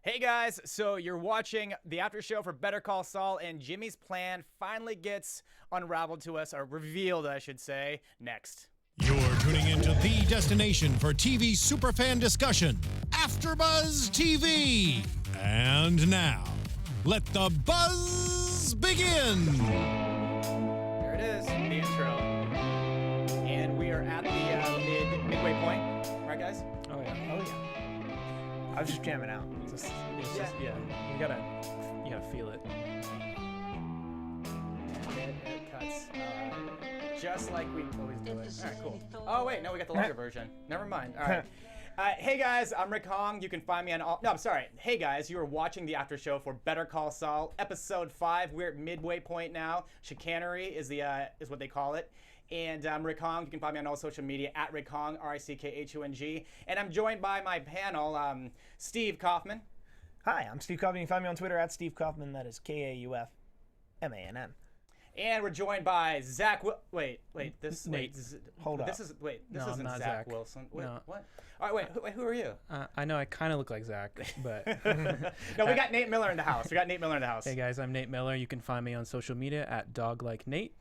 Hey guys, so you're watching the after show for Better Call Saul, and Jimmy's plan finally gets unraveled to us, or revealed, I should say, next. You're tuning into the destination for TV superfan discussion, AFTERBUZZ TV. And now, let the buzz begin. There it is, the intro. And we are at the midway point, right guys? Oh yeah. Oh yeah. I was just jamming out. Yeah. You gotta feel it. It cuts. Just like we always do it. All right, cool. Oh wait, no, we got the longer version. Never mind. All right. Hey guys, I'm Rick Hong. You can find me on all. No, I'm sorry. Hey guys, you are watching the after show for Better Call Saul, episode 5. We're at midway point now. Chicanery is what they call it. And I'm Rick Hong. You can find me on all social media at Rick Hong, RICKHONG. And I'm joined by my panel, Steve Kaufmann. Hi, I'm Steve Kaufmann. You can find me on Twitter at Steve Kaufmann. That is KAUFMANN. And we're joined by Zach. Nate. Hold up. This No, isn't not Zach Zach. Wilson. Wait, No. what? All right, wait. Who are you? I know I kind of look like Zach, but No, we got Nate Miller in the house. Hey guys, I'm Nate Miller. You can find me on social media at DogLikeNate.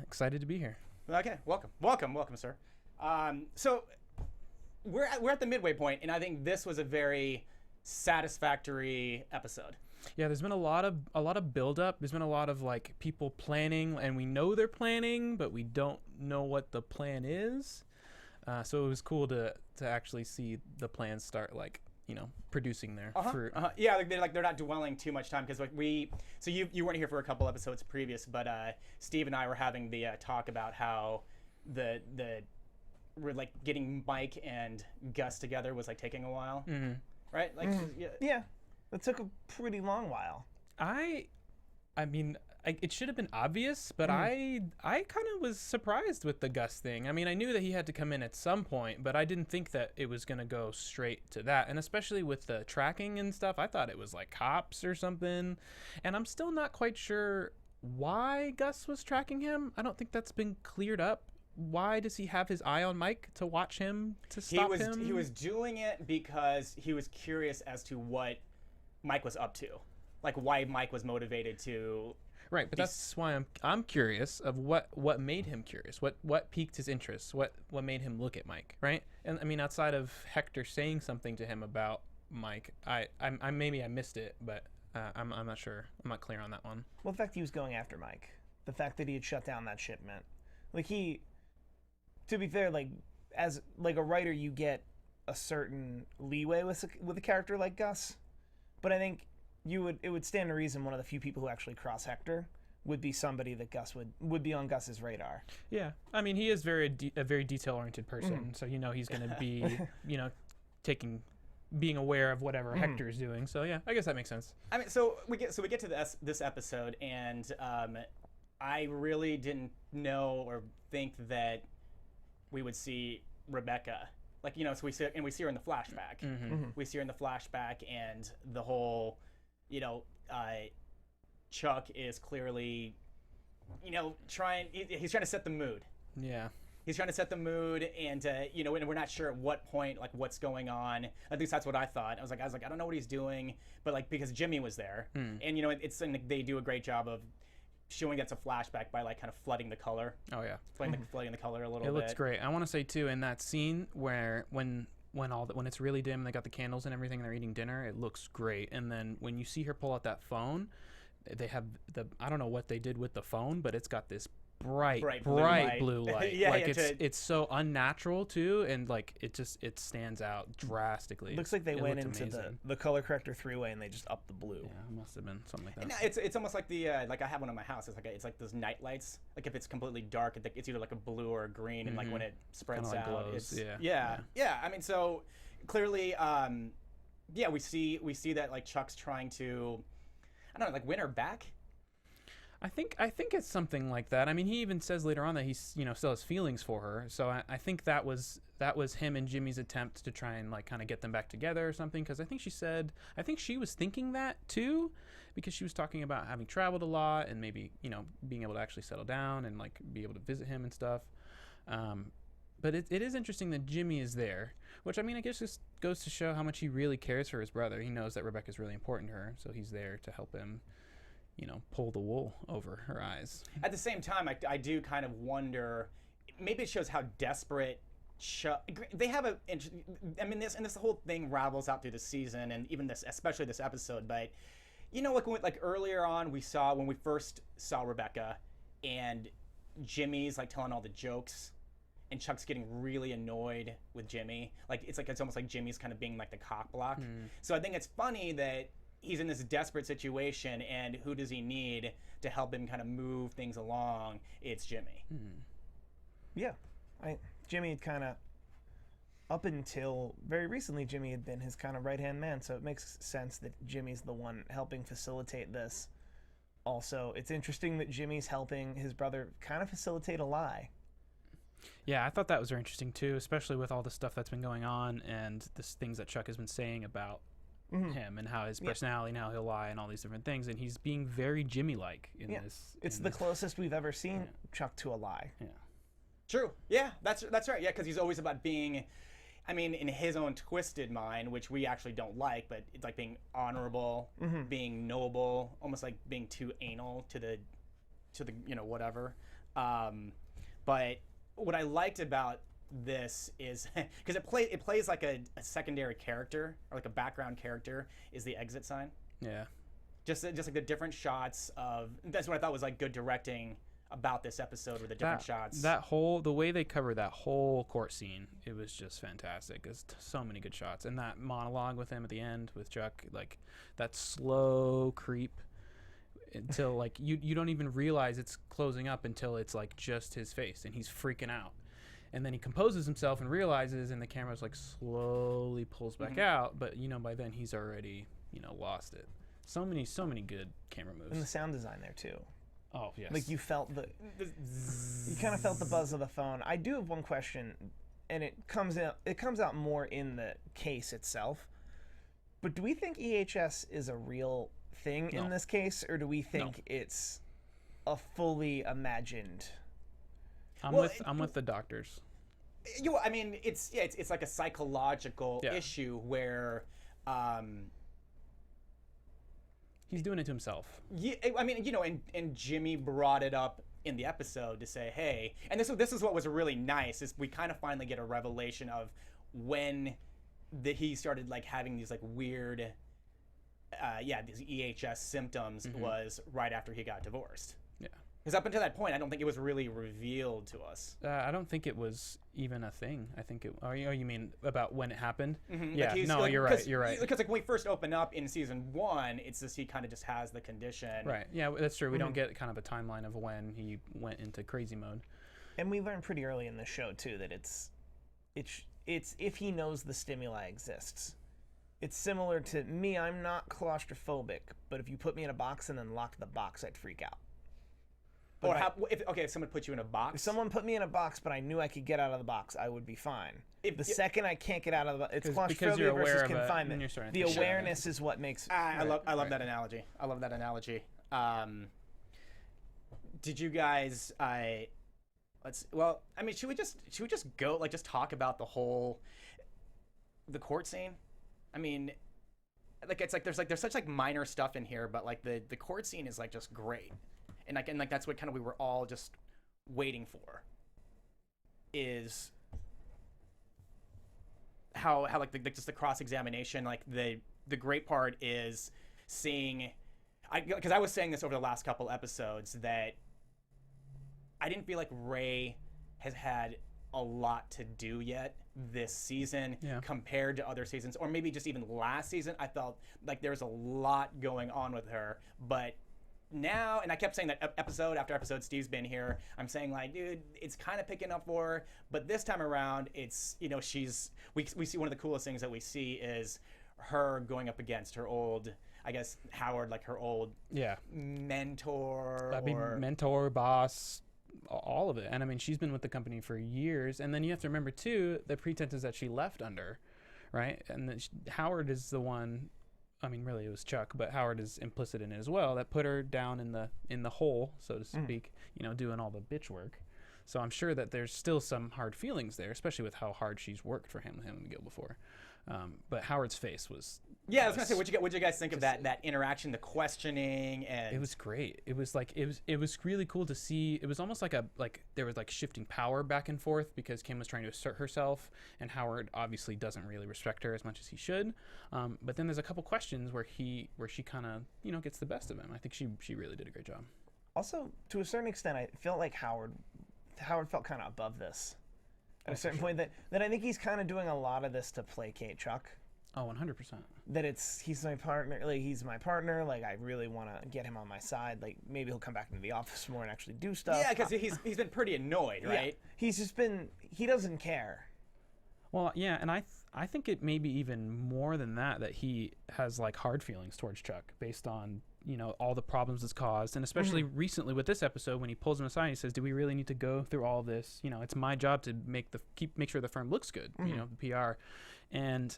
Excited to be here. Okay, welcome, sir. So we're at the midway point, and I think this was a very satisfactory episode. Yeah, there's been a lot of build-up. There's been a lot of like people planning, and we know they're planning, but we don't know what the plan is. So it was cool to actually see the plans start producing their fruit. Yeah, they're not dwelling too much time because so you weren't here for a couple episodes previous, but Steve and I were having the talk about how we're like getting Mike and Gus together was like taking a while, right? Like Yeah, it took a pretty long while. I mean, it should have been obvious, but I kind of was surprised with the Gus thing. I mean, I knew that he had to come in at some point, but I didn't think that it was going to go straight to that. And especially with the tracking and stuff, I thought it was like cops or something. And I'm still not quite sure why Gus was tracking him. I don't think that's been cleared up. Why does he have his eye on Mike to watch him, to stop him? He was doing it because he was curious as to what Mike was up to. Like why Mike was motivated to... Right, but that's why I'm curious of what made him curious, what piqued his interest, what made him look at Mike, right? And I mean, outside of Hector saying something to him about Mike, I maybe I missed it, but I'm not sure. I'm not clear on that one. Well, the fact he was going after Mike, the fact that he had shut down that shipment, like to be fair, like as like a writer, you get a certain leeway with a character like Gus, but I think it would stand to reason one of the few people who actually cross Hector would be somebody that Gus would be on Gus's radar. Yeah, I mean, he is a very detail-oriented person, so he's going to be being aware of whatever Hector's doing. So yeah, I guess that makes sense. I mean, so we get to this episode, and I really didn't know or think that we would see Rebecca. Like, so we see her in the flashback. We see her in the flashback, and the whole, Chuck is clearly, he's trying to set the mood. Yeah. He's trying to set the mood, and and we're not sure at what point, like, what's going on. At least that's what I thought. I was like, I don't know what he's doing, but like because Jimmy was there, and it's they do a great job of showing that's a flashback by like kind of flooding the color. Oh yeah, flooding the color a little bit. It looks great. I want to say too, in that scene where when it's really dim, they got the candles and everything, and they're eating dinner, it looks great. And then when you see her pull out that phone, they have I don't know what they did with the phone, but it's got this bright blue light. It's so unnatural too, and like it stands out drastically. Looks like they went into the color corrector 3-way and they just upped the blue. Yeah, it must have been something like that. And it's almost like the like I have one in my house. It's like those night lights. Like if it's completely dark, it's either like a blue or a green, and like when it spreads Kinda like out, glows. it's yeah. I mean, so clearly, we see that like Chuck's trying to, I don't know, like win her back. I think it's something like that. I mean, he even says later on that he's still has feelings for her. So I think that was him and Jimmy's attempt to try and like kind of get them back together or something. Because I think she was thinking that too, because she was talking about having traveled a lot and maybe being able to actually settle down and like be able to visit him and stuff. But But it is interesting that Jimmy is there, which I mean, I guess just goes to show how much he really cares for his brother. He knows that Rebecca's really important to her, so he's there to help him, you know, pull the wool over her eyes. At the same time, I do kind of wonder, maybe it shows how desperate Chuck. They have a. I mean, this whole thing ravels out through the season, and even this, especially this episode. But you know, like earlier on, when we first saw Rebecca, and Jimmy's like telling all the jokes, and Chuck's getting really annoyed with Jimmy. It's almost like Jimmy's kind of being like the cock block. So I think it's funny that he's in this desperate situation, and who does he need to help him kind of move things along? It's Jimmy. Yeah, Jimmy had kind of, up until very recently, Jimmy had been his kind of right-hand man, so it makes sense that Jimmy's the one helping facilitate this. Also, it's interesting that Jimmy's helping his brother kind of facilitate a lie. Yeah, I thought that was very interesting too, especially with all the stuff that's been going on and the things that Chuck has been saying about him and how his personality, and how he'll lie and all these different things, and he's being very Jimmy-like in this. It's the closest we've ever seen Chuck to a lie. Yeah. True. Yeah, that's right. Yeah, because he's always about being, I mean, in his own twisted mind, which we actually don't like, but it's like being honorable, being noble, almost like being too anal to the you know, whatever. But what I liked about this is because it plays like a secondary character, or like a background character, is the exit sign. Yeah. Just like the different shots of, that's what I thought was like good directing about this episode, with the different shots. The way they cover that whole court scene, it was just fantastic. There's so many good shots, and that monologue with him at the end with Chuck, like that slow creep until like you don't even realize it's closing up until it's like just his face and he's freaking out, and then he composes himself and realizes, and the camera's like slowly pulls back out, but you know, by then he's already, you know, lost it. So many good camera moves, And the sound design there too. Oh yes. Like you kind of felt the buzz of the phone. I do have one question, and it comes out more in the case itself. But do we think EHS is a real thing in this case, or do we think it's a fully imagined? I'm with the doctors. I mean, it's like a psychological issue where. He's doing it to himself. Yeah, I mean, you know, and Jimmy brought it up in the episode to say, hey, and this is what was really nice, is we kind of finally get a revelation of when he started like having these like weird, these EHS symptoms was right after he got divorced. Yeah. Because up until that point, I don't think it was really revealed to us. I don't think it was even a thing. I think it. Oh, you mean about when it happened? Yeah. Like no, you're right. You're right. Because like when we first open up in season 1, it's just he kind of just has the condition. Right. Yeah, that's true. We don't get kind of a timeline of when he went into crazy mode. And we learned pretty early in the show too that it's if he knows the stimuli exists. It's similar to me. I'm not claustrophobic, but if you put me in a box and then lock the box, I'd freak out. Or if someone put you in a box. If someone put me in a box, but I knew I could get out of the box, I would be fine. The second I can't get out of the box, it's claustrophobia versus confinement. The awareness is what makes. I love that analogy. I love that analogy. Did you guys? Should we just go just talk about the court scene? I mean, it's like there's such like minor stuff in here, but like the court scene is like just great. And that's what kind of we were all just waiting for, is how like just the cross-examination. Like the great part is seeing, because I was saying this over the last couple episodes, that I didn't feel like Ray has had a lot to do yet this season compared to other seasons, or maybe just even last season. I felt like there's a lot going on with her, but now, and I kept saying that episode after episode, Steve's been here, I'm saying like, dude, it's kind of picking up for her, but this time around, it's, you know, we see one of the coolest things that we see is her going up against her old, I guess, Howard, like her old mentor. Mentor, boss, all of it. And I mean, she's been with the company for years, and then you have to remember too, the pretense is that she left under, right? And then Howard is the one, I mean, really, it was Chuck, but Howard is implicit in it as well, that put her down in the hole, so to speak, you know, doing all the bitch work. So I'm sure that there's still some hard feelings there, especially with how hard she's worked for him and McGill before. But Howard's face was... Yeah, I was gonna say, what'd you guys think of that interaction, the questioning, and... It was great. It was like it was really cool to see. It was almost like there was like shifting power back and forth because Kim was trying to assert herself, and Howard obviously doesn't really respect her as much as he should. But then there's a couple questions where she kind of gets the best of him. I think she really did a great job. Also, to a certain extent, I felt like Howard felt kind of above this at a certain point. That I think he's kind of doing a lot of this to placate Chuck. Oh, 100%. That he's my partner. Like, he's my partner. Like, I really want to get him on my side. Like, maybe he'll come back into the office more and actually do stuff. Yeah, because he's been pretty annoyed, right? Yeah. He's just been. He doesn't care. Well, yeah, and I think it may be even more than that he has like hard feelings towards Chuck based on all the problems it's caused, and especially recently with this episode when he pulls him aside and he says, do we really need to go through all this? It's my job to make sure the firm looks good, the PR. And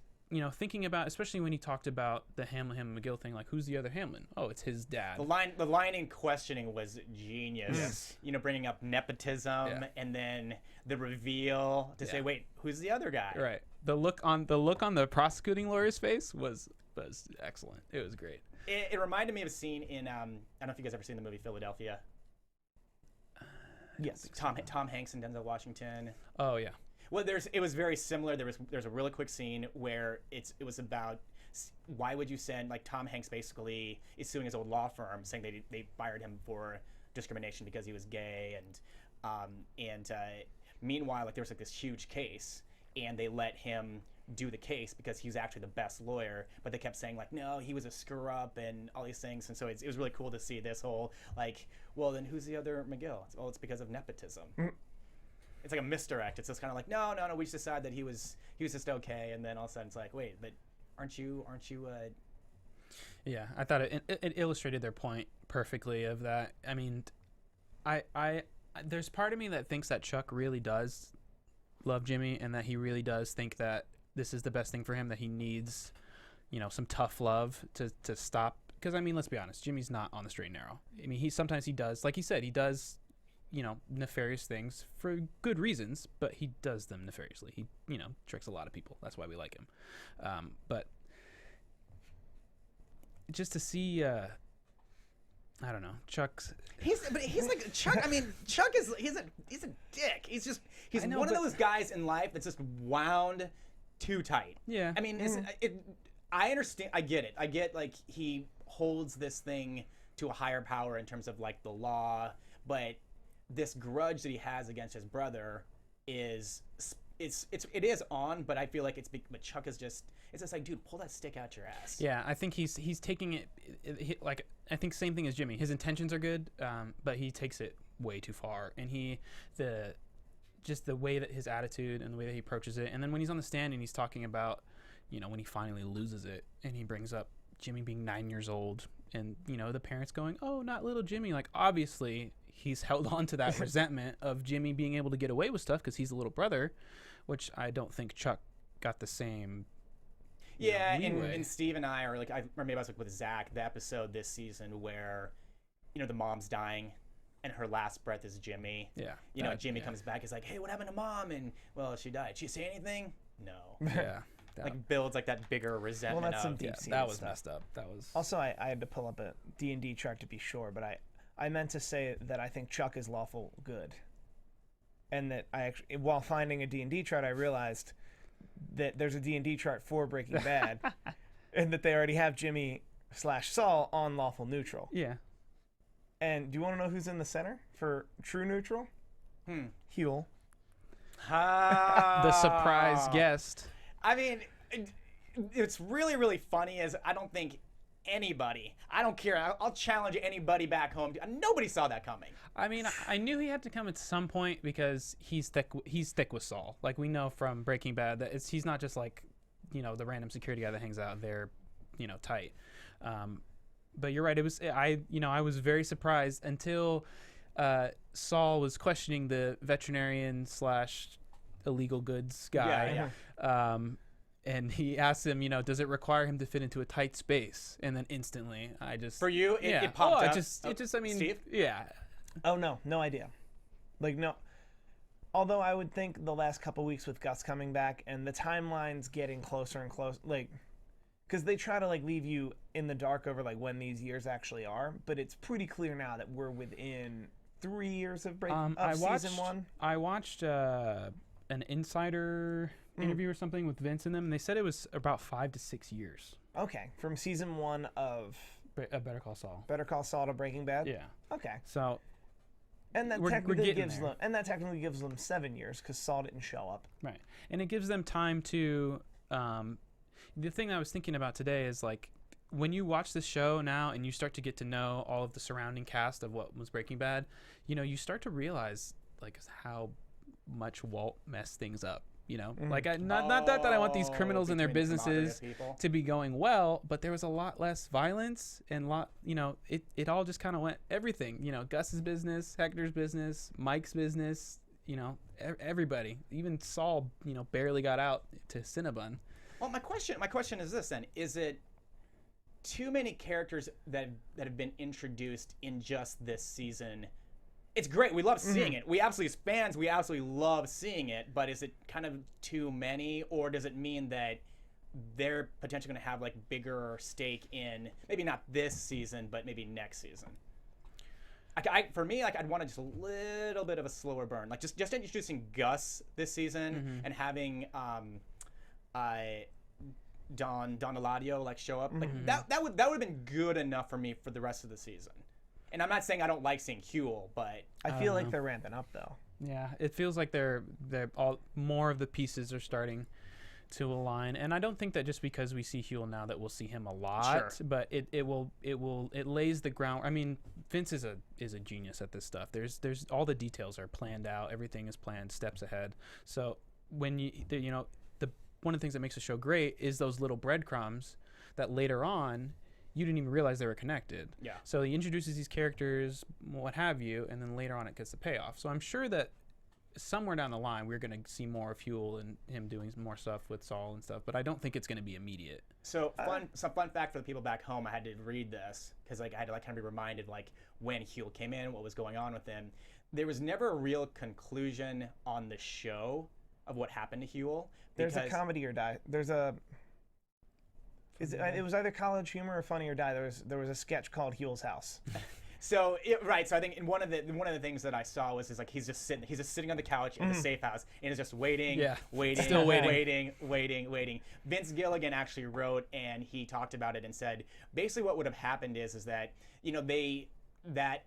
thinking about, especially when he talked about the Hamlin McGill thing, like, who's the other Hamlin? Oh, it's his dad. The line in questioning was genius. Yes. Bringing up nepotism and then the reveal to say, wait, who's the other guy? Right. The look on the prosecuting lawyer's face was excellent. It was great. It reminded me of a scene in I don't know if you guys ever seen the movie Philadelphia. Yes. Tom Hanks and Denzel Washington. Oh yeah. Well, it was very similar. There's a really quick scene where it was about why would you send, like, Tom Hanks basically is suing his old law firm saying they fired him for discrimination because he was gay, and meanwhile, like, there was like this huge case and they let him do the case because he was actually the best lawyer, but they kept saying, like, no, he was a screw up and all these things. And so it was really cool to see this whole, like, well, then who's the other McGill? Well, it's because of nepotism. It's like a misdirect. It's just kind of like, no, we just decided that he was just okay, and then all of a sudden it's like, wait, but aren't you Yeah, I thought it illustrated their point perfectly of that. I mean, I there's part of me that thinks that Chuck really does love Jimmy and that he really does think that this is the best thing for him, that he needs, some tough love to stop. Because, I mean, let's be honest, Jimmy's not on the straight and narrow. I mean, sometimes he does, like he said, he does, nefarious things for good reasons, but he does them nefariously. He, tricks a lot of people. That's why we like him. But just to see, I don't know, Chuck's. He's like Chuck. I mean, Chuck he's a dick. He's one of those guys in life that's just wound too tight. Yeah. I mean, I understand. I get it. I get, like, he holds this thing to a higher power in terms of, like, the law, but this grudge that he has against his brother is on, but I feel like but Chuck is just, it's just like, dude, pull that stick out your ass. Yeah, I think he's taking it like, I think same thing as Jimmy. His intentions are good, but he takes it way too far, and just the way that his attitude and the way that he approaches it, and then when he's on the stand and he's talking about, when he finally loses it, and he brings up Jimmy being 9 years old, and the parents going, oh, not little Jimmy, like, obviously he's held on to that resentment of Jimmy being able to get away with stuff because he's a little brother, which I don't think Chuck got the same. Yeah, and Steve and I or maybe I was like with Zach, the episode this season where, the mom's dying and her last breath is Jimmy. Yeah. Jimmy comes back, he's like, hey, what happened to mom? And, well, she died. Did she say anything? No. Yeah. Like, builds like that bigger resentment. Well, that's some deep that was stuff. Messed up. That was. Also, I had to pull up a D&D chart to be sure, but I meant to say that I think Chuck is lawful good, and that I actually, while finding a D&D chart, I realized that there's a D&D chart for Breaking Bad, and that they already have Jimmy/Saul on lawful neutral. Yeah. And do you want to know who's in the center for true neutral? Huell. The surprise guest. I mean, it's really, really funny as I don't think anybody, I don't care, I'll challenge anybody back home. Nobody saw that coming. I mean, I knew he had to come at some point because he's thick with Saul. Like, we know from Breaking Bad that he's not just like, the random security guy that hangs out there, tight. But you're right. It was, I was very surprised until Saul was questioning the veterinarian / illegal goods guy. Yeah. And he asked him, does it require him to fit into a tight space? And then instantly, for you, it popped up. I mean, Steve? yeah. Oh, no idea. Like, no. Although I would think the last couple weeks with Gus coming back and the timelines getting closer and closer, like, because they try to like leave you in the dark over like when these years actually are, but it's pretty clear now that we're within 3 years of season 1. I watched an insider interview or something with Vince and them, and they said it was about 5 to 6 years. Okay, from season 1 of Better Call Saul. Better Call Saul to Breaking Bad. Yeah. Okay. So. And that technically gives them 7 years because Saul didn't show up. Right, and it gives them time to. The thing I was thinking about today is like when you watch this show now and you start to get to know all of the surrounding cast of what was Breaking Bad, you know, you start to realize like how much Walt messed things up. You know, like not that I want these criminals and their businesses to be going well, but there was a lot less violence and it all just kind of went everything. You know, Gus's business, Hector's business, Mike's business. You know, everybody, even Saul, you know, barely got out to Cinnabon. Well, my question is this then: is it too many characters that have been introduced in just this season? It's great. We love seeing it. We absolutely, as fans, we absolutely love seeing it. But is it kind of too many, or does it mean that they're potentially going to have like bigger stake in maybe not this season, but maybe next season? For me, like I'd want just a little bit of a slower burn, like just introducing Gus this season and having Don Eladio like show up. Like that would have been good enough for me for the rest of the season. And I'm not saying I don't like seeing Huell, but I feel like they're ramping up though. Yeah, it feels like they're all more of the pieces are starting to align, and I don't think that just because we see Huell now that we'll see him a lot, but it lays the ground. I mean, Vince is a genius at this stuff. There's all the details are planned out. Everything is planned steps ahead. So when one of the things that makes the show great is those little breadcrumbs that later on you didn't even realize they were connected. Yeah. So he introduces these characters, what have you, and then later on it gets the payoff. So I'm sure that somewhere down the line we're going to see more of Huell and him doing more stuff with Saul and stuff, but I don't think it's going to be immediate. So some fun fact for the people back home. I had to read this because like I had to like kind of be reminded like when Huell came in, what was going on with him. There was never a real conclusion on the show of what happened to Huell. There's a comedy or die. It was either College Humor or Funny or Die. There was a sketch called Huell's House. So right, so I think one of the things that I saw was like he's just sitting on the couch in the safe house and is just waiting, still waiting. Vince Gilligan actually wrote and he talked about it and said basically what would have happened is that you know that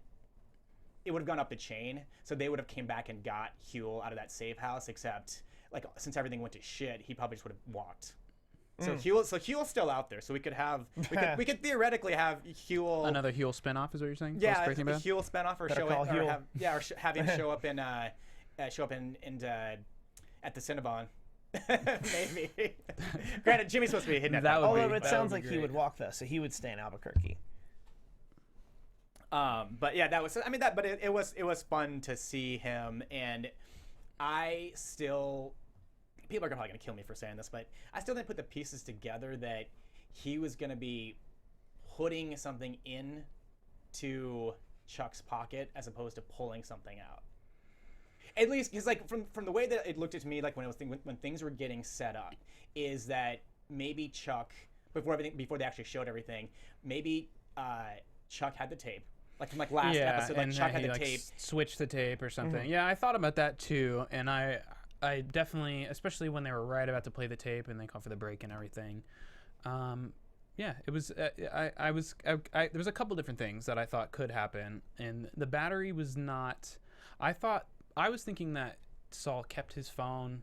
it would have gone up the chain, so they would have came back and got Huell out of that safe house, except like since everything went to shit, he probably just would have walked. So Huell's still out there. So we could theoretically have Huell. Another Huell spinoff is what you're saying? Yeah, a Huell spinoff, or have him show up at the Cinnabon. Maybe. Granted, Jimmy's supposed to be hidden at that. Although it sounds like he would walk though, so he would stay in Albuquerque. But yeah, that was. I mean that, but it was fun to see him, and I still. People are probably going to kill me for saying this, but I still didn't put the pieces together that he was going to be putting something into Chuck's pocket as opposed to pulling something out. At least, because like from the way that it looked at me, like when things were getting set up, is that maybe Chuck before they actually showed everything, maybe Chuck had the tape. Like from like last episode, like Chuck had the tape. Switched the tape or something. Yeah, I thought about that too, and I definitely, especially when they were right about to play the tape and they called for the break and everything. Yeah, it was. There was a couple different things that I thought could happen, and the battery was not. I was thinking that Saul kept his phone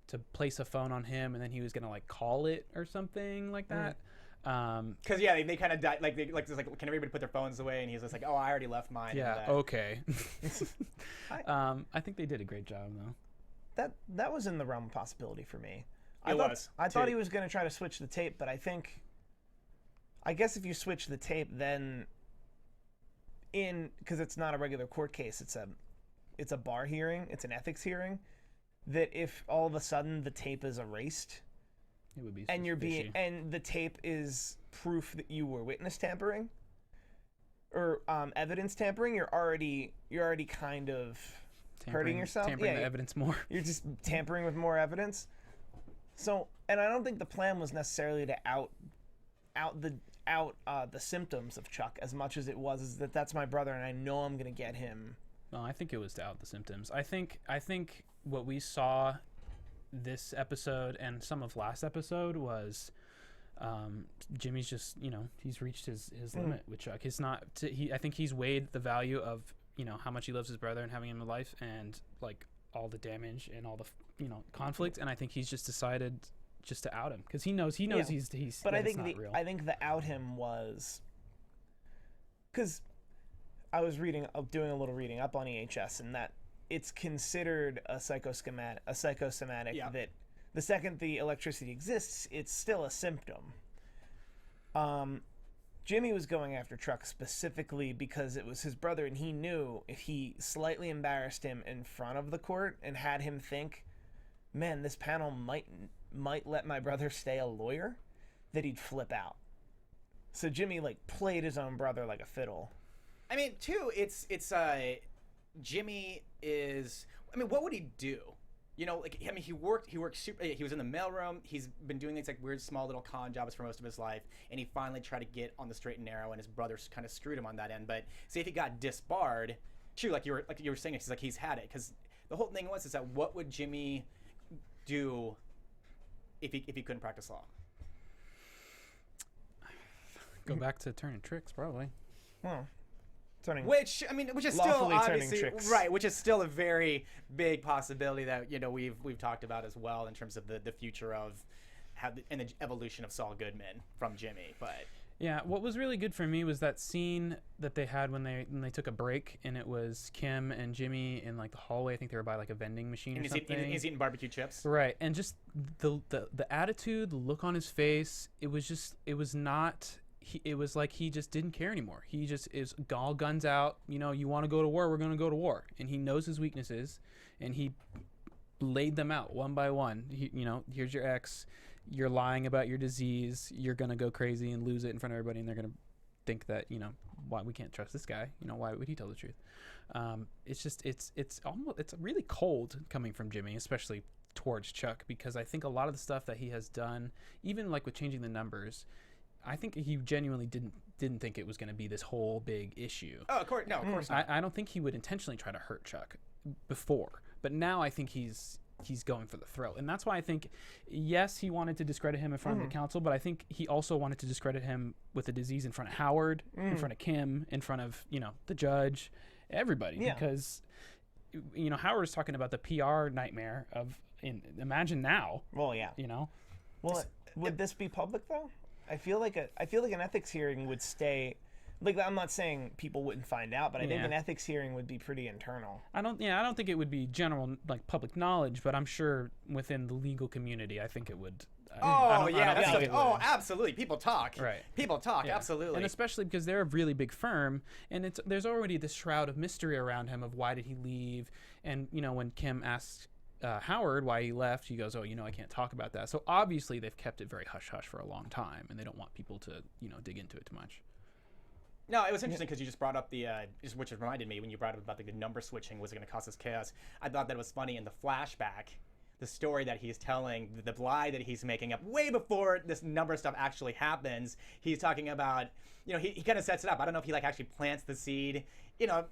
to place a phone on him, and then he was gonna like call it or something like that. Because they kind of died. Like can everybody put their phones away? And he's just like, oh, I already left mine. Yeah. Okay. I think they did a great job though. That was in the realm of possibility for me. I thought he was going to try to switch the tape, but I guess if you switch the tape, then because it's not a regular court case, it's a bar hearing, it's an ethics hearing, that if all of a sudden the tape is erased, it would be and the tape is proof that you were witness tampering or evidence tampering, you're already kind of hurting yourself. Tampering the evidence more. You're just tampering with more evidence. So, and I don't think the plan was necessarily to out the symptoms of Chuck as much as it was that's my brother and I know I'm gonna get him. No, I think it was to out the symptoms. I think what we saw this episode and some of last episode was Jimmy's just, he's reached his limit with Chuck. It's not I think he's weighed the value of, how much he loves his brother and having him in life and like all the damage and all the conflict, and I think he's just decided just to out him because he knows he's but I think not real. I think the out him was because I was doing a little reading up on EHS, and that it's considered a psychosomatic that the second the electricity exists, it's still a symptom. Jimmy was going after Chuck specifically because it was his brother, and he knew if he slightly embarrassed him in front of the court and had him think, man, this panel might let my brother stay a lawyer, that he'd flip out. So Jimmy played his own brother like a fiddle. I mean, too, it's Jimmy is. I mean, what would he do? He worked super. He was in the mailroom. He's been doing these weird, small little con jobs for most of his life, and he finally tried to get on the straight and narrow, and his brother kind of screwed him on that end. But see, if he got disbarred, true, like you were saying, it's he's had it, because the whole thing is that what would Jimmy do if he couldn't practice law? Go back to turning tricks, probably. Well, which is still obviously right, which is still a very big possibility that we've talked about as well in terms of the future of and the evolution of Saul Goodman from Jimmy. But yeah, what was really good for me was that scene that they had when they took a break, and it was Kim and Jimmy in the hallway. I think they were by a vending machine or something. He's eating barbecue chips. Right, and just the attitude, the look on his face. It was not. It was like he just didn't care anymore. He just is all guns out. You want to go to war, we're going to go to war. And he knows his weaknesses, and he laid them out one by one. Here's your ex. You're lying about your disease. You're going to go crazy and lose it in front of everybody, and they're going to think that, why we can't trust this guy. Why would he tell the truth? It's really cold coming from Jimmy, especially towards Chuck, because I think a lot of the stuff that he has done, even with changing the numbers, I think he genuinely didn't think it was going to be this whole big issue. Oh, of course, no, of course not. I don't think he would intentionally try to hurt Chuck before, but now I think he's going for the throat, and that's why I think, yes, he wanted to discredit him in front of the council, but I think he also wanted to discredit him with the disease in front of Howard, in front of Kim, in front of the judge, everybody, because Howard was talking about the PR nightmare of imagine now. Well, yeah. Well, would this be public though? I feel like an ethics hearing would stay. I'm not saying people wouldn't find out, but I think an ethics hearing would be pretty internal. I don't think it would be general public knowledge, but I'm sure within the legal community, I think it would. Absolutely. People talk. Right. People talk. Yeah. Absolutely. And especially because they're a really big firm, and there's already this shroud of mystery around him of why did he leave, and when Kim asks Howard why he left, he goes, I can't talk about that. So obviously they've kept it very hush-hush for a long time, and they don't want people to, dig into it too much. No, it was interesting because you just brought up which reminded me when you brought up about the number switching was going to cause us chaos. I thought that was funny in the flashback, the story that he's telling, the lie that he's making up way before this number stuff actually happens. He's talking about, he kind of sets it up. I don't know if he actually plants the seed.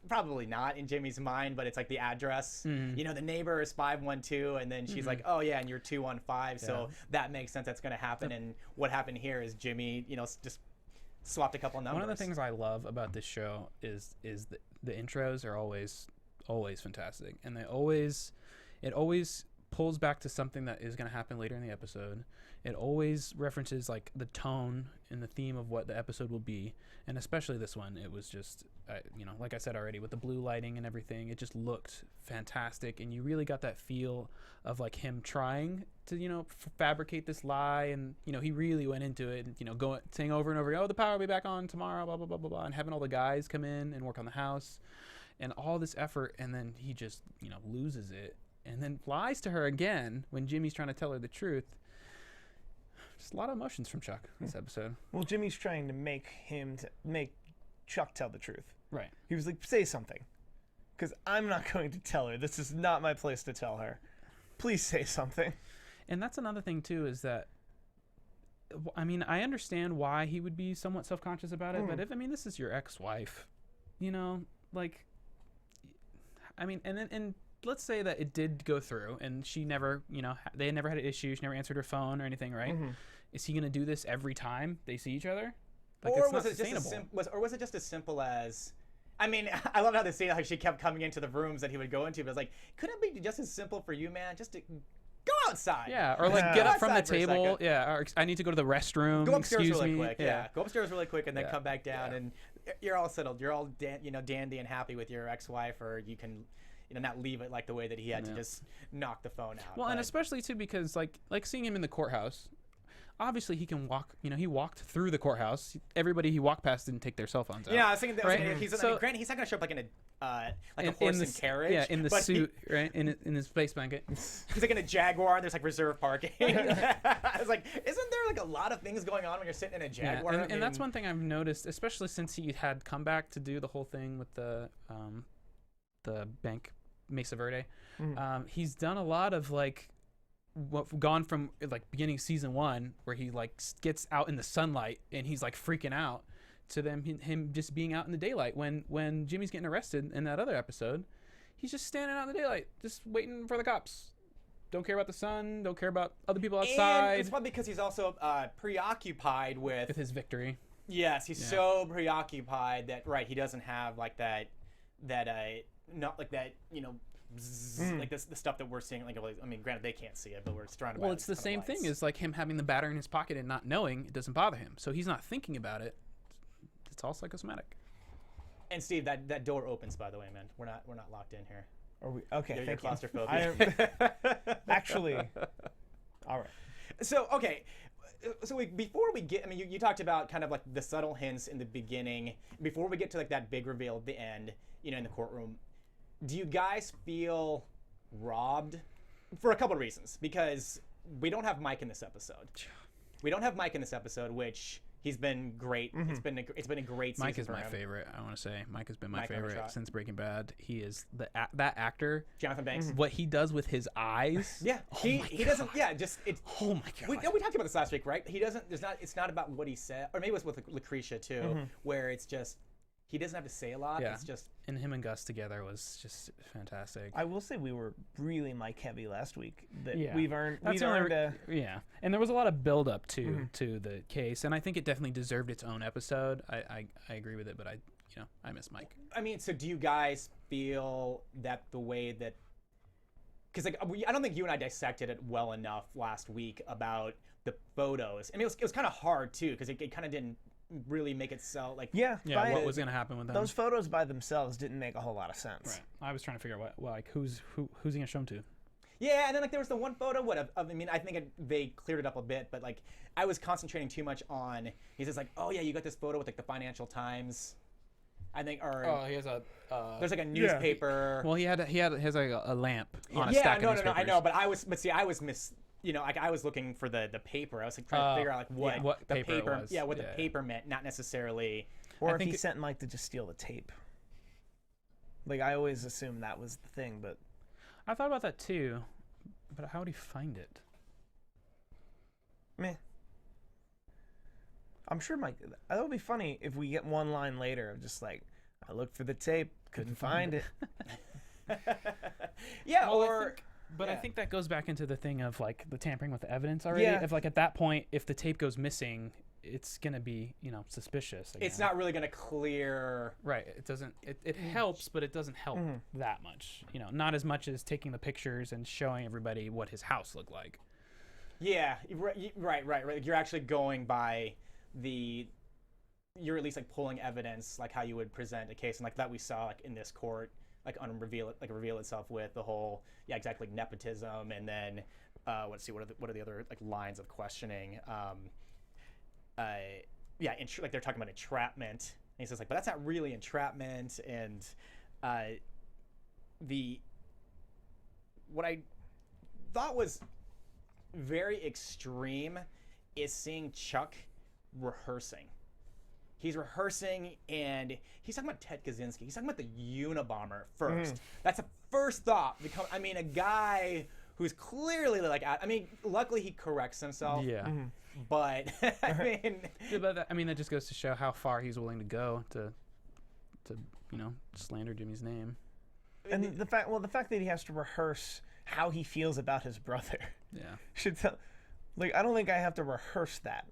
Probably not in Jimmy's mind, but it's the address. The neighbor is 512, and then she's like, oh yeah, and you're 215, so that makes sense. That's going to happen. And what happened here is Jimmy, just swapped a couple numbers. One of the things I love about this show is the intros are always fantastic, and it always pulls back to something that is going to happen later in the episode. It always references the tone and the theme of what the episode will be, and especially this one, it was just like I said already, with the blue lighting and everything, it just looked fantastic, and you really got that feel of him trying to fabricate this lie, and he really went into it, and saying over and over, the power will be back on tomorrow, blah blah blah blah blah, and having all the guys come in and work on the house, and all this effort, and then he just loses it, and then lies to her again when Jimmy's trying to tell her the truth. Just a lot of emotions from Chuck this episode. Well, Jimmy's trying to make Chuck tell the truth. Right. He was like, say something. Because I'm not going to tell her. This is not my place to tell her. Please say something. And that's another thing too, is that, I mean, I understand why he would be somewhat self-conscious about it, but if, I mean, this is your ex-wife, you know, like, I mean, and let's say that it did go through and she never, you know, they never had an issue, she never answered her phone or anything, right? Is he going to do this every time they see each other? Like, Or it's was not it just sustainable. or was it just as simple as? I mean, I love how they say like she kept coming into the rooms that he would go into, but it's like, couldn't it be just as simple for you, man, just to go outside? Yeah, or like get up from the Outside for a table. second. Yeah, or I need to go to the restroom. Go upstairs Excuse really me. quick. Yeah. Go upstairs really quick and then Yeah. come back down, Yeah. and you're all settled. You're all dandy and happy with your ex-wife, or you can, not leave it like the way that he had to just knock the phone out. Well, and But- especially too because like seeing him in the courthouse, obviously he can walk. You know, he walked through the courthouse. Everybody he walked past didn't take their cell phones out. Yeah, I was thinking that. Right? He's So- granted, he's not gonna show up like in a like a in horse the and carriage. Yeah, in the but suit, right? In his face blanket. He's like in a Jaguar. And there's like reserve parking. I was like, isn't there like a lot of things going on when you're sitting in a Yeah, Jaguar? and that's one thing I've noticed, especially since he had come back to do the whole thing with the bank Mesa Verde. He's done a lot of like gone from like beginning season 1 where he like gets out in the sunlight and he's like freaking out to him just being out in the daylight when Jimmy's getting arrested in that other episode. He's just standing out in the daylight, just waiting for the cops. Don't care about the sun. Don't care about other people outside. And it's probably because he's also preoccupied with his victory. Yes, he's so preoccupied that he doesn't have like that not like that like the stuff that we're seeing. Like, I mean, granted they can't see it, but we're surrounded by. Well, it's the same thing as like him having the battery in his pocket and not knowing it doesn't bother him, so he's not thinking about it. It's all psychosomatic. And Steve, that door opens, by the way, man. We're not locked in here. Are we? Okay, You're thank you. claustrophobic. Actually, all right. So before we get, I mean, you talked about kind of like the subtle hints in the beginning. Before we get to like that big reveal at the end, in the courtroom, do you guys feel robbed? For a couple of reasons. Because we don't have Mike in this episode. Which he's been great. It's been a great season. Mike is for my him. favorite. I want to say Mike has been my Mike favorite Overshot. since Breaking Bad. He is that actor. Jonathan Banks. What he does with his eyes. Yeah, he doesn't. Yeah, just it's. Oh my god. We talked about this last week, right? He doesn't. It's not about what he said, or maybe it was with Lucretia too, where it's just he doesn't have to say a lot. Yeah. It's just. And him and Gus together was just fantastic. I will say we were really Mike heavy last week. That Yeah. we've earned. That's We've the only earned yeah, and there was a lot of build up to the case, and I think it definitely deserved its own episode. I agree with it, but I miss Mike. I mean, so do you guys feel that the way that? Because I don't think you and I dissected it well enough last week about the photos. I mean, it was kind of hard too because it kind of didn't really make it so like. Yeah. What was gonna happen with them? Those photos by themselves didn't make a whole lot of sense. Right. I was trying to figure out who's he gonna show them to. Yeah, and then like there was the one photo. I mean, I think they cleared it up a bit, but like I was concentrating too much on. He says like, oh yeah, you got this photo with like the Financial Times. I think, or he has a. there's like a newspaper. Well, he has like a lamp on a Yeah, stack no, of I newspapers. know, but I was I was looking for the paper. I was like trying to figure out like what the paper it was. what the Yeah. paper meant, not necessarily. Or I if think he it- sent Mike to just steal the tape. Like I always assumed that was the thing, but I thought about that too, but how would he find it? meh. I'm sure Mike. That would be funny if we get one line later of just like, I looked for the tape, couldn't find it. Yeah, Well, I yeah. think that goes back into the thing of like the tampering with the evidence already. Yeah. If like at that point, if the tape goes missing, it's gonna be suspicious. it's again. not really going to clear. right. It doesn't. It helps, but it doesn't help that much. Not as much as taking the pictures and showing everybody what his house looked like. Yeah, right. You're actually going by you're at least like pulling evidence, like how you would present a case, and like that we saw like in this court, like reveal itself with the whole exactly nepotism, and then let's see what are the other like lines of questioning. Like they're talking about entrapment, and he says like, but that's not really entrapment, and what I thought was very extreme is seeing Chuck rehearsing. he's rehearsing and he's talking about Ted Kaczynski. He's talking about the Unabomber first. That's the first thought. I mean, a guy who's clearly like, I mean, luckily he corrects himself. Yeah. But I mean, that just goes to show how far he's willing to go to slander Jimmy's name. And the fact that he has to rehearse how he feels about his brother. Yeah. Should tell, like, I don't think I have to rehearse that.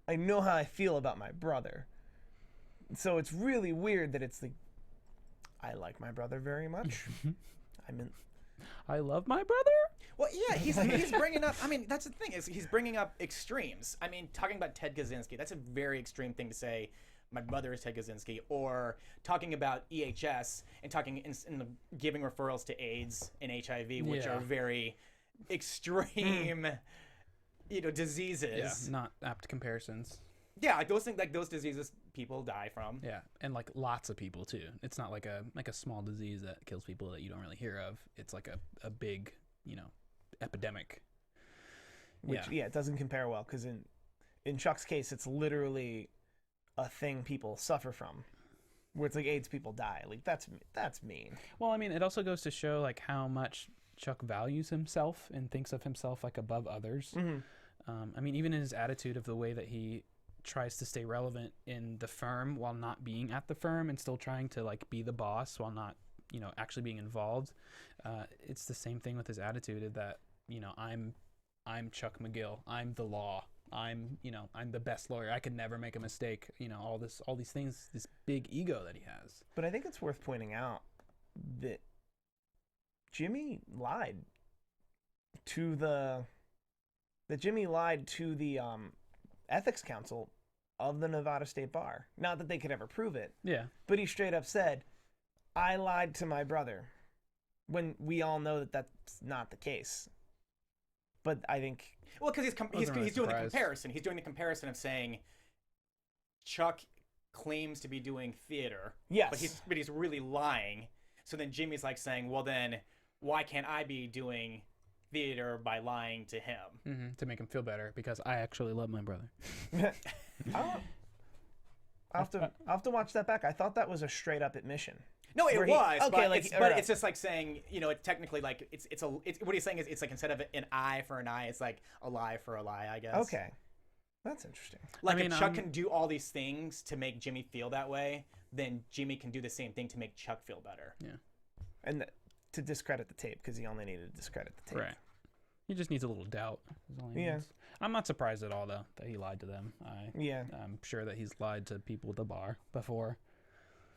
I know how I feel about my brother. So it's really weird that it's like, I like my brother very much. I love my brother. well, yeah, he's bringing up. I mean, that's the thing is he's bringing up extremes. I mean, talking about Ted Kaczynski, that's a very extreme thing to say. My brother is Ted Kaczynski, or talking about EHS and talking giving referrals to AIDS and HIV, which are very extreme, diseases. Yeah, not apt comparisons. Yeah, like those things, like those diseases, people die from. Yeah, and like lots of people too. It's not like a small disease that kills people that you don't really hear of. It's like a big, epidemic. Which it doesn't compare well because in Chuck's case, it's literally a thing people suffer from, where it's like AIDS people die. Like that's mean. Well, I mean, it also goes to show like how much Chuck values himself and thinks of himself like above others. I mean, even in his attitude of the way that he tries to stay relevant in the firm while not being at the firm and still trying to like be the boss while not actually being involved. It's the same thing with his attitude that I'm Chuck McGill, I'm the law, I'm the best lawyer, I could never make a mistake, all these things, this big ego that he has. But I think it's worth pointing out that Jimmy lied to the ethics council of the Nevada State Bar. Not that they could ever prove it. Yeah. But he straight up said, I lied to my brother, when we all know that that's not the case. But I think... Well, because he's doing the comparison. He's doing the comparison of saying Chuck claims to be doing theater. Yes. But he's really lying. So then Jimmy's like saying, well then, why can't I be doing theater by lying to him? To make him feel better, because I actually love my brother. I'll have to watch that back. I thought that was a straight up admission. No, it was. Okay, but it's just like saying, it's technically like it's what he's saying is it's like instead of an eye for an eye, it's like a lie for a lie, I guess. Okay, that's interesting. Like if Chuck can do all these things to make Jimmy feel that way, then Jimmy can do the same thing to make Chuck feel better. Yeah. And to discredit the tape, because he only needed to discredit the tape. Right. He just needs a little doubt. Needs. I'm not surprised at all, though, that he lied to them. I'm sure that he's lied to people at the bar before.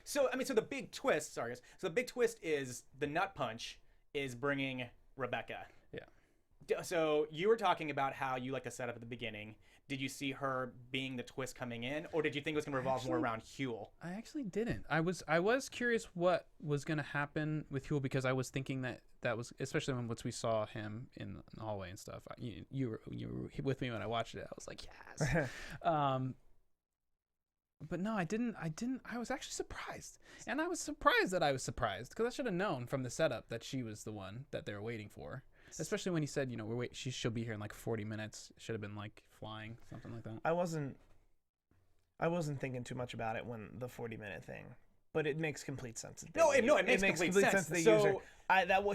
So, I mean, so the big twist, sorry, guys. So the big twist is the nut punch is bringing Rebecca. Yeah. So you were talking about how you like to set up at the beginning. Did you see her being the twist coming in, or did you think it was going to revolve more around Huell? I actually didn't. I was curious what was going to happen with Huell, because I was thinking that was, especially once we saw him in the hallway and stuff. You were with me when I watched it. I was like, yes. But no, I didn't. I was actually surprised, and I was surprised that I was surprised, because I should have known from the setup that she was the one that they were waiting for. Especially when he said, she'll be here in like 40 minutes. Should have been like flying, something like that. I wasn't thinking too much about it when the 40-minute thing, but it makes complete sense. It makes complete sense. To the user.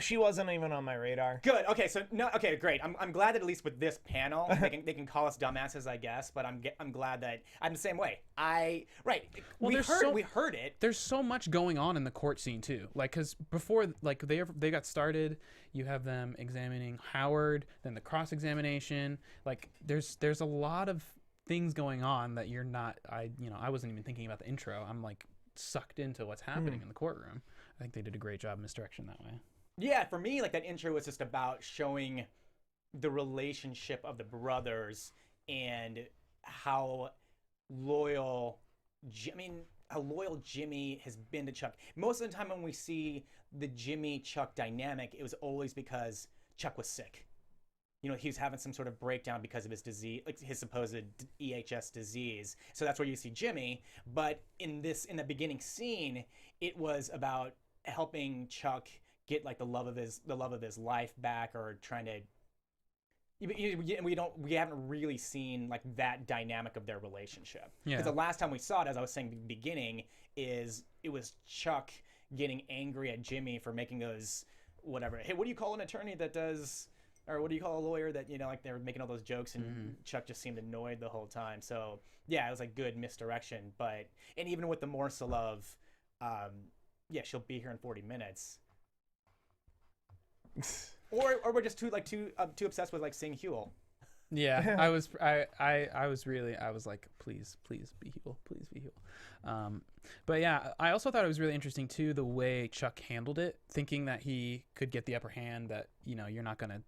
She wasn't even on my radar. Good. Okay. So okay. Great. I'm glad that at least with this panel they can call us dumbasses, I guess. But I'm glad that I'm the same way. Well, we heard it. There's so much going on in the court scene too. Like, because before like they got started, you have them examining Howard, then the cross examination. Like there's a lot of things going on that you're not. I wasn't even thinking about the intro. I'm like sucked into what's happening in the courtroom. I think they did a great job misdirection that way. Yeah, for me, like that intro was just about showing the relationship of the brothers and how loyal Jimmy has been to Chuck. Most of the time when we see the Jimmy-Chuck dynamic, it was always because Chuck was sick. He was having some sort of breakdown because of his disease, like his supposed EHS disease. So that's where you see Jimmy. But in the beginning scene, it was about helping Chuck get like the love of his life back, or trying to we haven't really seen like that dynamic of their relationship. Yeah. Because the last time we saw it, as I was saying at the beginning, it was Chuck getting angry at Jimmy for making those whatever. Hey, what do you call an attorney that does, or what do you call a lawyer that, like they were making all those jokes and Chuck just seemed annoyed the whole time. So yeah, it was like good misdirection. And even with the morsel of, she'll be here in 40 minutes. Or we're just too obsessed with like seeing Huell. Yeah, I was like, please be Huell, please be Huell. But yeah, I also thought it was really interesting too the way Chuck handled it, thinking that he could get the upper hand, that you're not gonna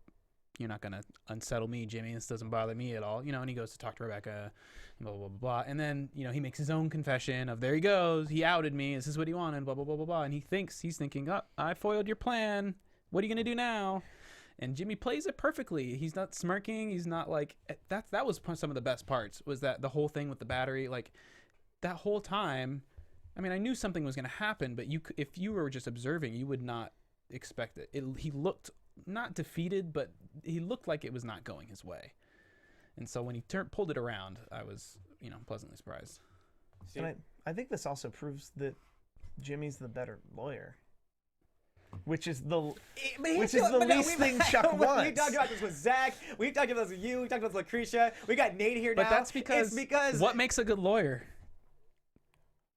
unsettle me, Jimmy. This doesn't bother me at all, And he goes to talk to Rebecca, blah blah blah blah, and then he makes his own confession of there he goes, he outed me. This is what he wanted, blah blah blah blah blah, and he's thinking, oh, I foiled your plan. What are you gonna do now? And Jimmy plays it perfectly. He's not smirking. He's not like that was some of the best parts, was that the whole thing with the battery, like that whole time. I mean, I knew something was going to happen, but if you were just observing, you would not expect it. He looked not defeated, but he looked like it was not going his way. And so when he pulled it around, I was, pleasantly surprised. And I think this also proves that Jimmy's the better lawyer. Which is the least thing Chuck wants. We talked about this with Zach. We talked about this with you. We talked about this with Lucretia. We got Nate here now. But that's because what makes a good lawyer?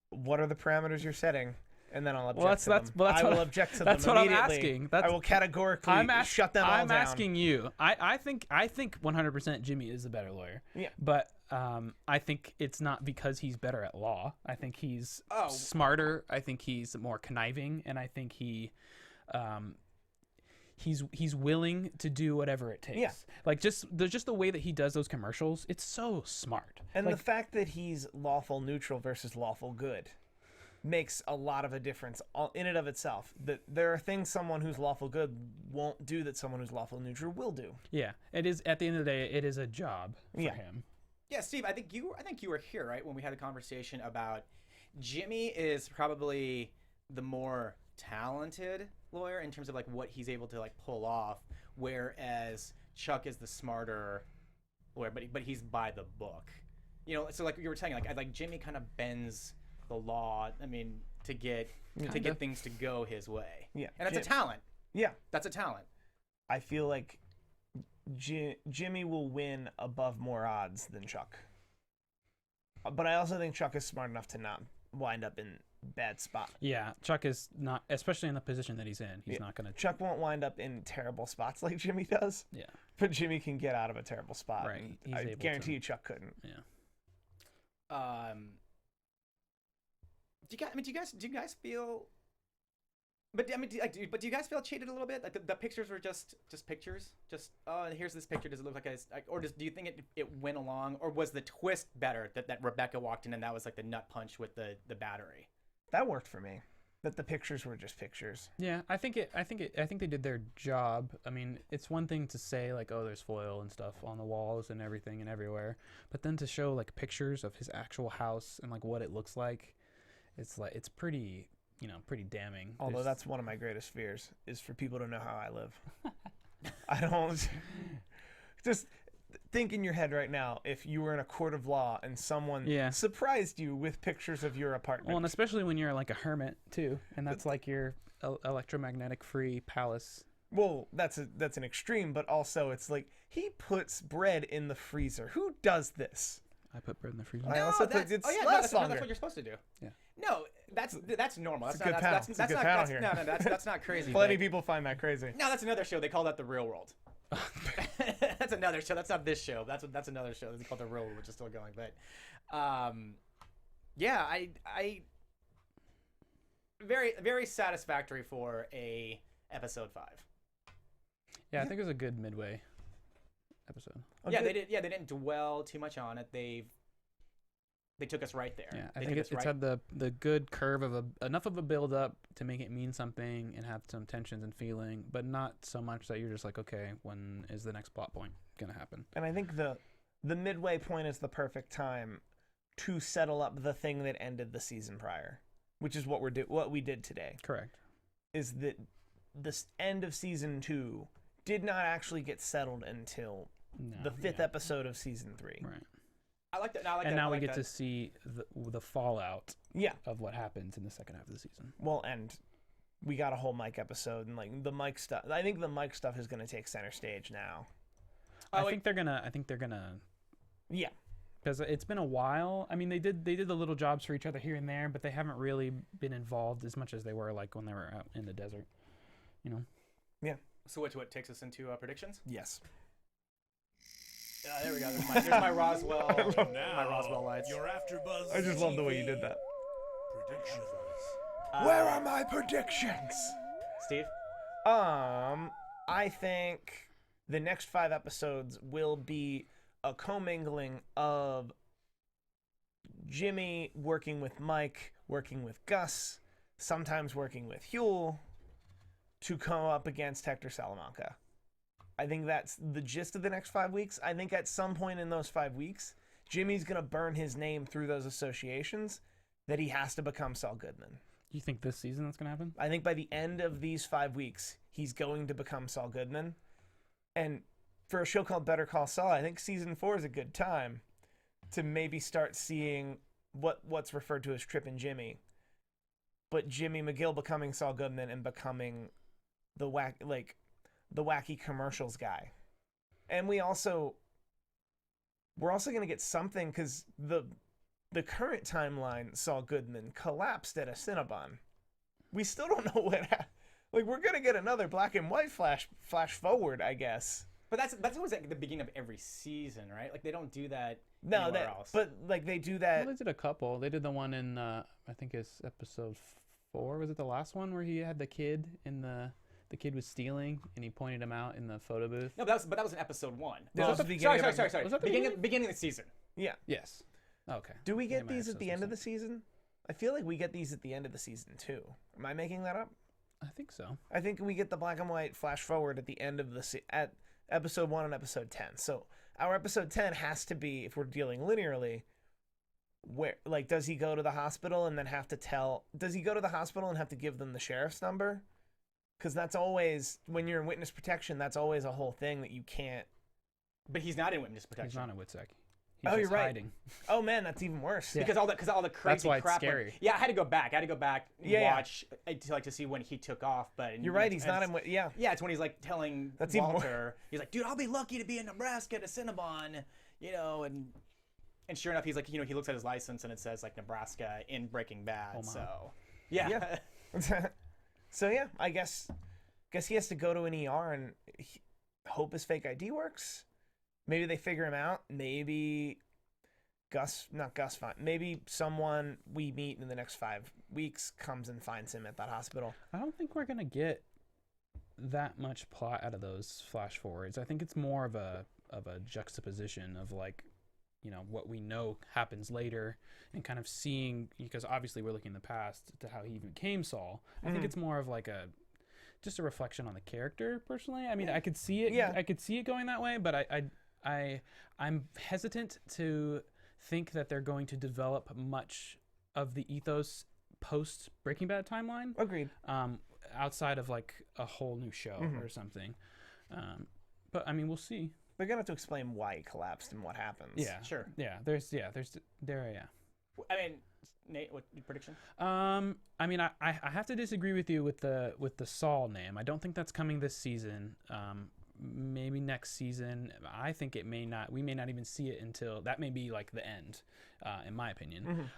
What are the parameters you're setting? And then I'll object to them. I will object to them That's what I'm immediately. asking. I will categorically shut them all down. I'm asking you. I think 100% Jimmy is the better lawyer. Yeah. But I think it's not because he's better at law. I think he's smarter. I think he's more conniving, and I think he's willing to do whatever it takes. Yeah. Like just the way that he does those commercials, it's so smart. And the fact that he's lawful neutral versus lawful good makes a lot of a difference in and of itself. That there are things someone who's lawful good won't do that someone who's lawful neutral will do. Yeah, it is. At the end of the day, it is a job for him. Yeah, Steve, I think you were here, right, when we had a conversation about Jimmy is probably the more talented lawyer in terms of like what he's able to like pull off, whereas Chuck is the smarter lawyer, but he's by the book. So like you were saying, like Jimmy kind of bends the law, to get things to go his way. Yeah. And that's a talent. Yeah. That's a talent. I feel like Jimmy will win above more odds than Chuck. But I also think Chuck is smart enough to not wind up in bad spot. Yeah, Chuck is not, especially in the position that he's in. He's not going to... Chuck won't wind up in terrible spots like Jimmy does. Yeah. But Jimmy can get out of a terrible spot. Right. I guarantee you Chuck couldn't. Yeah. Do you guys feel? But do you guys feel cheated a little bit? Like the pictures were just pictures. Just here's this picture. Does it look like or do you think it went along, or was the twist better that Rebecca walked in and that was like the nut punch with the battery? That worked for me. That the pictures were just pictures. Yeah, I think they did their job. I mean, it's one thing to say like, oh, there's foil and stuff on the walls and everything and everywhere, but then to show like pictures of his actual house and like what it looks like, it's pretty, pretty damning. Although that's one of my greatest fears, is for people to know how I live. I don't just think in your head right now, if you were in a court of law and someone surprised you with pictures of your apartment. Well, and especially when you're like a hermit too, and that's like your electromagnetic free palace. Well, that's an extreme, but also it's like he puts bread in the freezer. Who does this? I put bread in the freezer. I also put it's that's what you're supposed to do. Yeah. No, that's normal. That's not crazy. Plenty of people find that crazy. No, that's another show. They call that The Real World. That's another show. That's not this show. That's another show. It's called The Real World, which is still going. But, yeah, I very, very satisfactory for a episode 5. Yeah, I think it was a good Midway episode. They didn't dwell too much on it. They took us right there. Yeah, I think it's had the good curve of enough of a build up to make it mean something and have some tensions and feeling, but not so much that you're just like, okay, when is the next plot point gonna happen? And I think the midway point is the perfect time to settle up the thing that ended the season prior, which is what we did today. Correct. Is that this end of season 2 did not actually get settled until the 5th episode of season 3. Right. I like that. I like And that. now I we like get that. to see the fallout Yeah. of what happens in the second half of the season. Well, and we got a whole Mike episode, and like the Mike stuff. I think the Mike stuff is going to take center stage now. I think they're gonna. Yeah. Because it's been a while. I mean, they did the little jobs for each other here and there, but they haven't really been involved as much as they were like when they were out in the desert. You know. Yeah. So what takes us into predictions? Yes. There we go. There's my Roswell. My Roswell lights. Your AfterBuzz I just love the way you did that. predictions. Where are my predictions? Steve? I think the next 5 episodes will be a commingling of Jimmy working with Mike, working with Gus, sometimes working with Huell to come up against Hector Salamanca. I think that's the gist of the next 5 weeks. I think at some point in those 5 weeks, Jimmy's going to burn his name through those associations that he has to become Saul Goodman. You think this season that's gonna happen? I think by the end of these 5 weeks, he's going to become Saul Goodman. And for a show called Better Call Saul, I think season 4 is a good time to maybe start seeing what's referred to as Trip and Jimmy. But Jimmy McGill becoming Saul Goodman and becoming the wacky commercials guy. And we're also going to get something because the current timeline, Saul Goodman collapsed at a Cinnabon. We still don't know what happened. Like, we're going to get another black and white flash forward, I guess. But that's always at the beginning of every season, right? Like, they don't do that No, anywhere else. but like they do that. Well, they did a couple. They did the one in I think it's episode 4. Was it the last one where he had the kid in the kid was stealing and he pointed him out in the photo booth? No, but that was in episode 1. This was the sorry. beginning of- Sorry. Was that the Beginning of the season. Yeah. Yes. Okay. Do we get Maybe my these at the episodes end of were the season? I feel like we get these at the end of the season too. Am I making that up? I think so. I think we get the black and white flash forward at the end of at episode 1 and episode 10. So our episode 10 has to be, if we're dealing linearly, where like does he go to the hospital and then have to does he go to the hospital and have to give them the sheriff's number? Because that's always, when you're in witness protection, that's always a whole thing that you can't. But he's not in witness protection. He's not in Witsec. He's Oh, just you're right. hiding. Oh man, that's even worse. Yeah. Because all the crazy why it's crap. scary. Yeah, I had to go back. And Yeah. watch to see when he took off. But You're right. He's not in. Yeah. Yeah, it's when he's like telling That's even Walter. He's like, dude, I'll be lucky to be in Nebraska to Cinnabon, and sure enough, he's like, he looks at his license and it says like Nebraska in Breaking Bad. Omaha. So yeah. So yeah, I guess he has to go to an ER and hope his fake ID works. Maybe they figure him out. Maybe maybe someone we meet in the next 5 weeks comes and finds him at that hospital. I don't think we're gonna get that much plot out of those flash forwards. I think it's more of a juxtaposition of like, what we know happens later and kind of seeing, because obviously we're looking in the past to how he even became Saul. I think it's more of like just a reflection on the character personally. I mean, I could see it. Yeah. I could see it going that way, but I'm hesitant to think that they're going to develop much of the ethos post Breaking Bad timeline. Agreed. Outside of like a whole new show or something. But I mean, we'll see. They're gonna have to explain why he collapsed and what happens. Yeah. Sure. Yeah. Yeah. I mean, Nate, what your prediction? I mean, I have to disagree with you with the Saul name. I don't think that's coming this season. Maybe next season. I think it may not. We may not even see it until that may be like the end, in my opinion.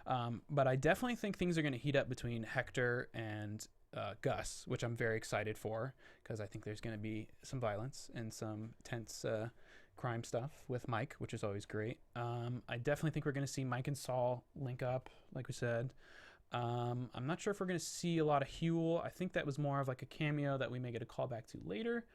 But I definitely think things are going to heat up between Hector and Gus, which I'm very excited for because I think there's going to be some violence and some tense crime stuff with Mike, which is always great. I definitely think we're going to see Mike and Saul link up, like we said. I'm not sure if we're going to see a lot of Huell. I think that was more of like a cameo that we may get a callback to later.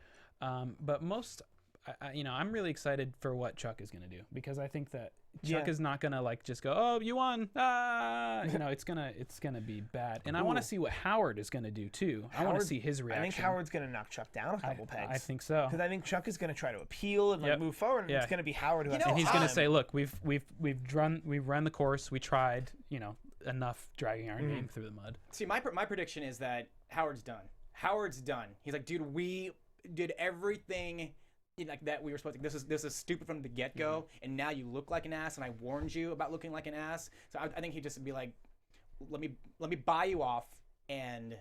But I'm really excited for what Chuck is going to do because I think that Chuck is not going to like just go, oh, you won. It's going to be bad. And I want to see what Howard is going to do too. I want to see his reaction. I think Howard's going to knock Chuck down a couple pegs. I think so. Because I think Chuck is going to try to appeal and move forward, and it's going to be Howard who has and to he's going to time. say, look, we've run the course. We tried, enough dragging our name through the mud. See, my prediction is that Howard's done. He's like, dude, we did everything. like that we were supposed to, this is stupid from the get-go, and now you look like an ass, and I warned you about looking like an ass. So I think he'd just be like, let me buy you off, and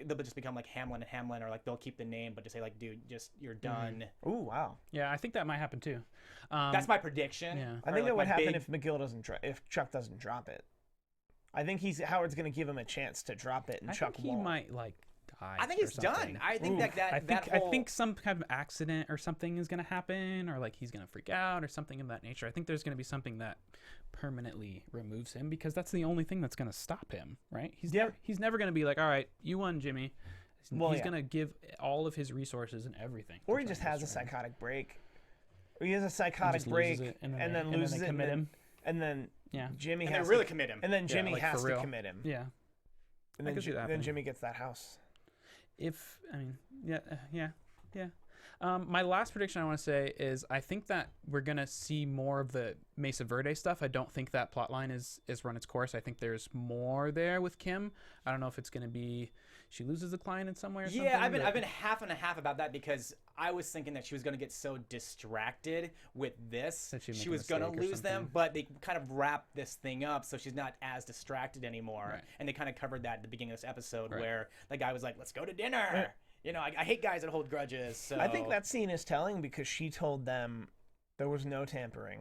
they'll just become like Hamlin and Hamlin, or like they'll keep the name but just say like, dude, just you're done. Ooh, wow. Yeah, I think that might happen too. That's my prediction. Yeah. I think that would happen if McGill doesn't if Chuck doesn't drop it. I think Howard's going to give him a chance to drop it, and Chuck think he won't. might like die. I think he's done. I think I think some kind of accident or something is going to happen, or like he's going to freak out or something of that nature. I think there's going to be something that permanently removes him, because that's the only thing that's going to stop him, right? He's never going to be like, all right, you won, Jimmy. He's going to give all of his resources and everything. Or he just has a psychotic break. Or he has a psychotic break and then loses it. Commit him. And then Jimmy and has really commit him. And then Jimmy has to commit him. Yeah. And then Jimmy gets that house. My last prediction I want to say is I think that we're going to see more of the Mesa Verde stuff. I don't think that plotline is run its course. I think there's more there with Kim. I don't know if it's going to be she loses the client in some way or something. Yeah, I've been half and a half about that, because I was thinking that she was going to get so distracted with this that she was going to lose them, but they kind of wrapped this thing up so she's not as distracted anymore. Right. And they kind of covered that at the beginning of this episode, where the guy was like, let's go to dinner. Right. You know, I hate guys that hold grudges. So. I think that scene is telling, because she told them there was no tampering.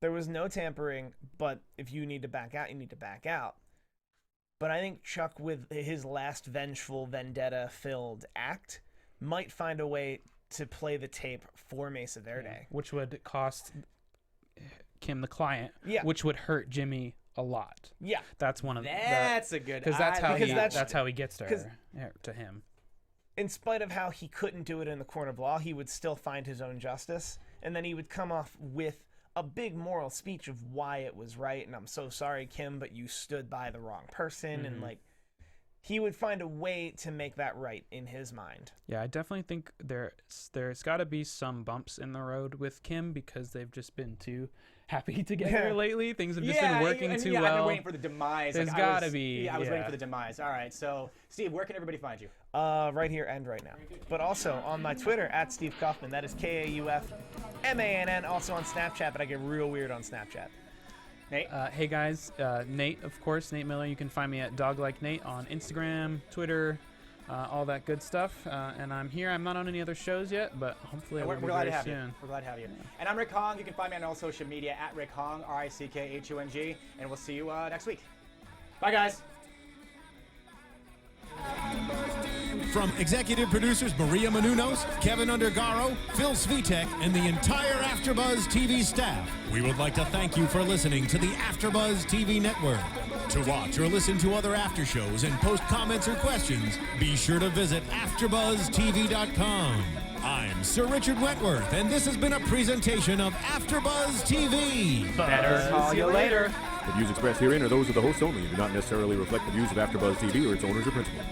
There was no tampering, but if you need to back out, you need to back out. But I think Chuck, with his last vengeful, vendetta-filled act, might find a way to play the tape for Mesa Verde. Yeah. Which would cost Kim, the client, which would hurt Jimmy a lot. Yeah. That's one of That's a good... Because that's how he gets to her, to him. In spite of how he couldn't do it in the court of law, he would still find his own justice, and then he would come off with a big moral speech of why it was right, and I'm so sorry, Kim, but you stood by the wrong person, and like he would find a way to make that right in his mind. Yeah, I definitely think there's got to be some bumps in the road with Kim, because they've just been too happy together lately. Things have just been working too well. I've been waiting for the demise. There's got to be. Yeah, I was waiting for the demise. All right, so Steve, where can everybody find you? Right here and right now. But also on my Twitter, at Steve Kaufmann. That is KAUFMANN. Also on Snapchat, but I get real weird on Snapchat. Nate? Hey guys, Nate, of course, Nate Miller. You can find me at DogLikeNate on Instagram, Twitter, all that good stuff. And I'm here. I'm not on any other shows yet, but hopefully we're I will be glad very to have soon. you. We're glad to have you. And I'm Rick Hong. You can find me on all social media at Rick Hong, RICKHUNG. And we'll see you next week. Bye, guys. From executive producers Maria Menounos, Kevin Undergaro, Phil Svitek, and the entire AfterBuzz TV staff, we would like to thank you for listening to the AfterBuzz TV network. To watch or listen to other after shows and post comments or questions, be sure to visit AfterBuzzTV.com. I'm Sir Richard Wentworth, and this has been a presentation of AfterBuzz TV. Better call you later. The views expressed herein are those of the hosts only and do not necessarily reflect the views of AfterBuzz TV or its owners or principals.